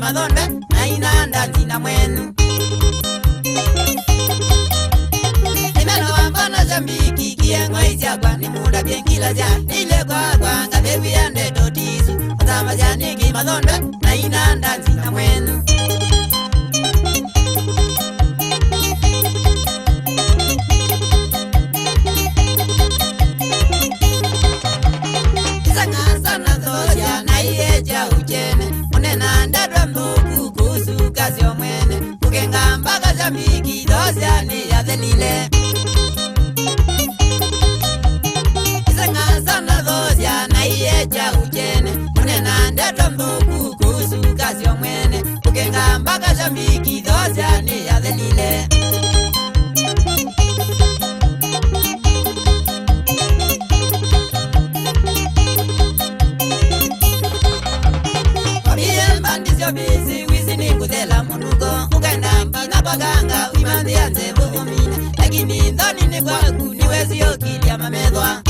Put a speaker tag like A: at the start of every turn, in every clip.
A: madonde na inanda zina mwenu. Nimeno wambana jambiki kiengo isiakwa ni muda biengila zya nile kwa ngabewi ande dotisu mazama janiki madonde na inanda zina mwenu. Miki dozani ya delile Isanga sana dozia na iyeja ujene Munena ndeto mbuku kusu kazi omwene Ukenga mbaka shambiki dozani ya delile Wabie mbandisyo bizi wizi ni kuzela munuko Ukaenda mpina kwa ganga uimandi ya nzevu umine Lakini ndoni ni kwaku niwezi yokili ya mamedwa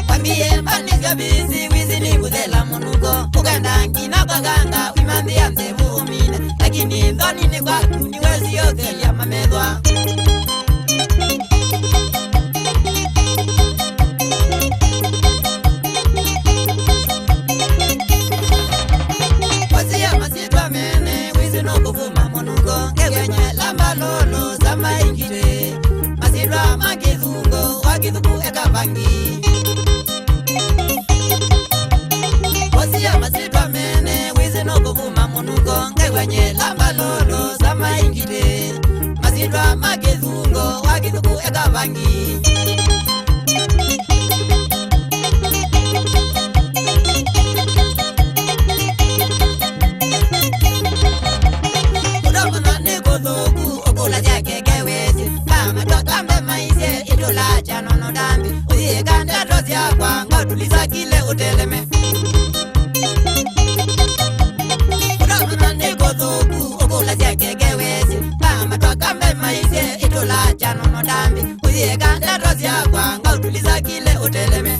A: Wabie mbandisyo bizi wizi ni kuzela munuko Ukaenda mpina kwa ganga uimandi ya nzevu umine Lakini ndoni ni kwaku niwezi yokili ya mamedwa Lolo sama ingire Masirwa makizungo wakizungu eka bangi Wasia masirwa mene wizi no kufuma munuko Ngekwenye lamba lolo sama ingire Masirwa makizungo wakizungu eka bangi Tuliza kile uteleme Kudamana neko thuku Okula zake gewezi Kama tokambe maise Itula chano no dambi Uzieka ndeto zya kwa Tuliza kile uteleme